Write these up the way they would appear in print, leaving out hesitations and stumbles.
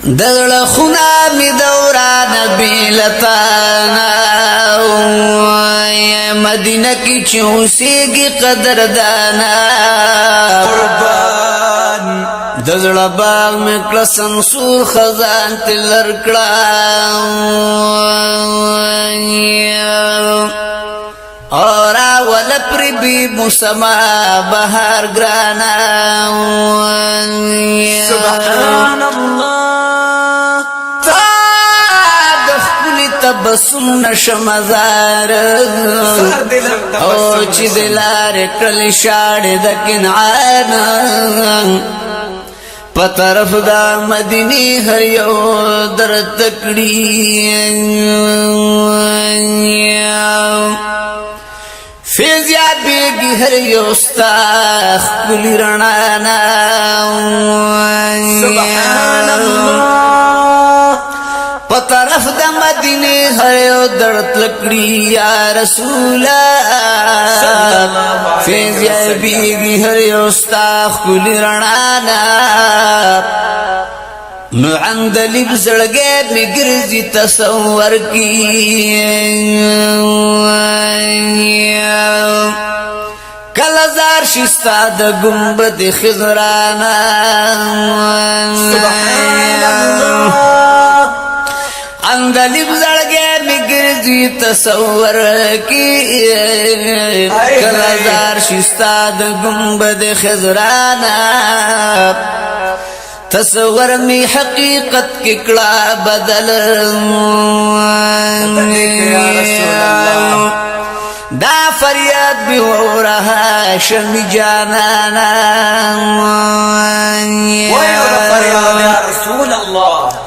دغل خونا می دوران بیلتانا مدینہ کی چوسی کی قدردانا قربان دزل باغ میں کلسن سور خزان تلرکڑا اور اول پر بھی مسما بہار گرانا سبحان اللہ تبسم نشمزار او چی دلار کل شاڑ دکن عانا پترف دا مدینی ہر یو در تکڑی فیضیات بیگی ہر یو استاخ کلی رنانا سبحان اللہ طرف د مدینے ہریو درت لکڑی یا رسولا فیض یا بیگی ہریو استاخ کلی رنانا نو عندلیب زڑگے بگرزی تصور کی کلزار شستا د گنبد خضرانا سبحان اللہ اندلیب زڑگے مگرزی تصور کی کلازار شستاد گنبد خضرانا تصور می حقیقت ککڑا بدل دا فریاد بھی ہو رہا شمی جانانا فریاد یا رسول اللہ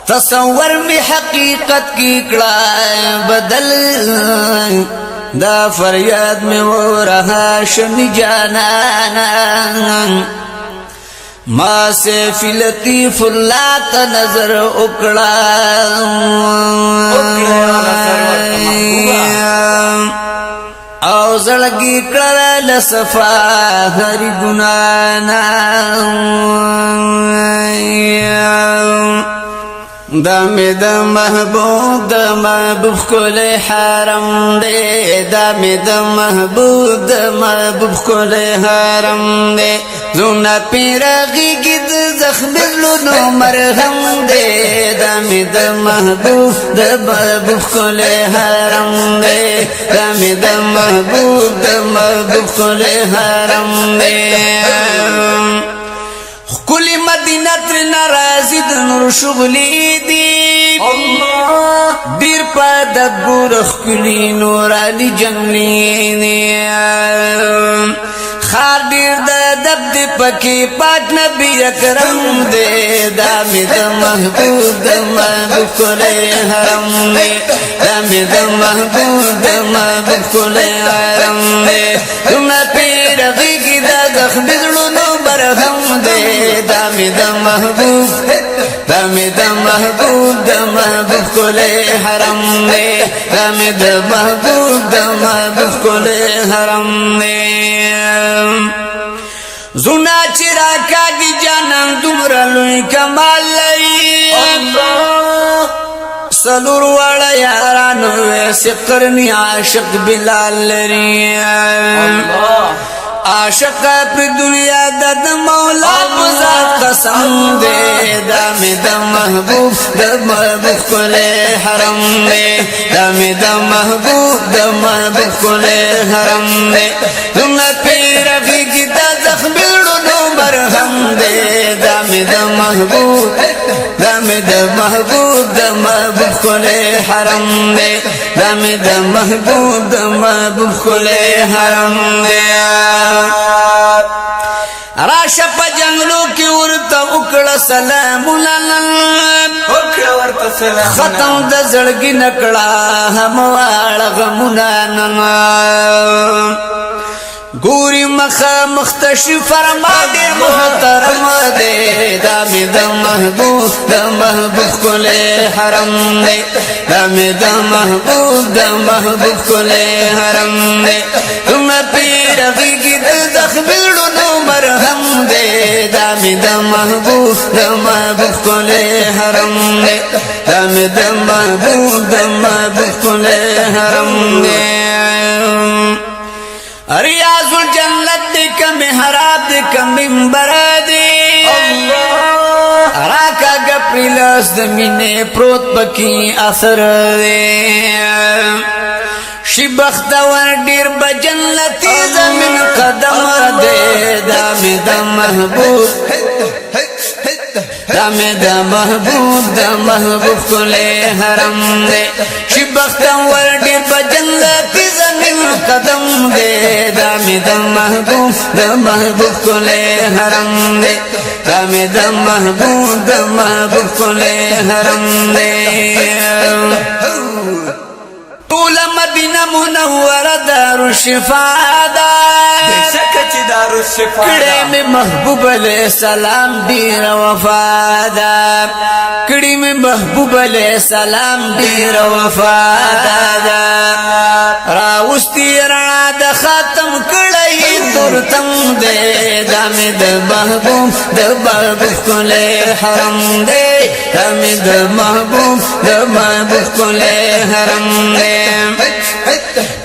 تصور میں حقیقت کی کڑا بدل دا فریاد میں وہ رہا شمی جانانا ماں سے فی لطیف اللہ تا نظر اکڑا او زڑگی کڑا لصفا ہری گنانا دم دم محبوب دم محبوب کل حرم دے دم دم محبوب دم محبوب کل حرم دے زونا پیرغی گد زخم لونو مرہم دے دم دم محبوب دم محبوب کل حرم دے دم دم محبوب دم محبوب کل حرم دے کلی مدینہ تر نرازی دنور شغلی دی دیر پا دبورخ کلی نورانی جنگلی دی خار دیر دا دب دی پکی پاک نبی اکرم دے دامی دا محبوب دا محبوب کلی حرم دے دامی دا محبوب دا محبوب کلی حرم دے تم پیر غیگی دا زخم بزرونو برہم دے دامی دا محبوب دامی دا محبوب دا محبوب کلے حرم دے دامی دا محبوب دا محبوب کلے حرم دے زنا چرا کاگی جانم دمرلوی کمال لئی سلور والا یارانو ویسے قرنی عاشق بلال لری عاشق پر دنیا دد مولا بزاد قسم دے دامی دا محبوب دا محبوب کلے حرم دے دامی دا محبوب دا محبوب کلے حرم دے تم پیر فی دا زخم بلڈو مرہم دے دامی دا محبوب دامی دا محبوب دا محبوب کلے حرم دے دامی دا محبوب دا محبوب کلے حرم دے راشا پا جنگلو کی ورطا اکڑا سلامنا ختم دا زڑگی نکڑا ہموار غمنا گوری مخا مختشی فرما دیر محترم دے دامی دا محبوب دا محبوب کلے حرم دے دامی دا محبوب دا محبوب کلے حرم دے تم پیر غیگی دا زخم مرهم دے دامی دا محبوب دا محبوب کلے حرم دے دامی دا محبوب کلے حرم دے ریاض الجنت دی کم حراب دی کم منبر دی راکا گپری لس دمینے پروت پکی اثر دی شی بختور دیر بجنتی زمین قدم دے دامی دا محبوب دامی دا محبوب کلے حرم دے شی بختور دیر بجنتی زمین قدم دے دامی دا محبوب کلے حرم دے دامی دا محبوب کلے حرم دے طول مدینہ منورہ دار الشفاء دا بشکت دار الشفاء کڑے میں محبوب علیہ السلام دیر وفادار کڑی میں محبوب علیہ السلام دیر وفادار راوستی رنا دا خاتم کڑی ترتم دے دامی دا محبوب کلے حرم دے دامی دا محبوب کلے حرم دے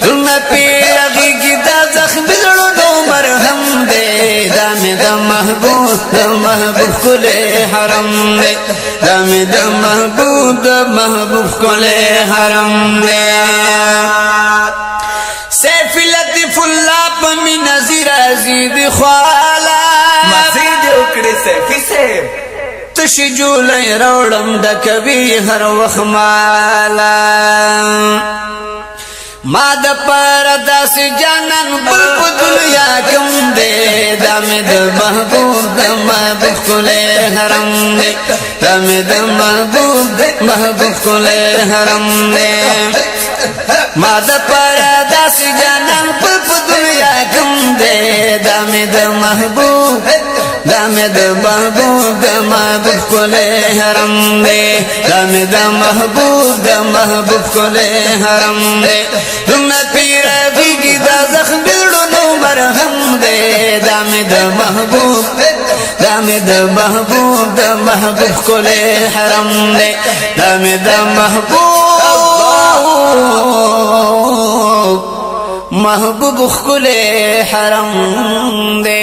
تم پیر غیگی دا زخم زڑو دو مرہم دے دامی دا محبوب کلے حرم دے دامی دا محبوب کلے حرم دے سیف لطف اللہ پمی نظیر عزید خوالا مزید اکڑی سیفی سیف تشی جولی روڑم دا کبی ہر وخمالا ما دا پردا سی جانن بلپ دنیا کم دے دامی دا محبوب کلے حرم دے دامی دا محبوب کلے حرم دے ما دا پردا سی جانن بلپ دنیا کم دے دامی دا محبوب کلے حرم دے دامی دا محبوب کلے حرم دے تم پیر بیگی دا زخم بلڑو نو مرہم دے دامی دا محبوب کلے حرم دے دامی دا محبوب کلے حرم دے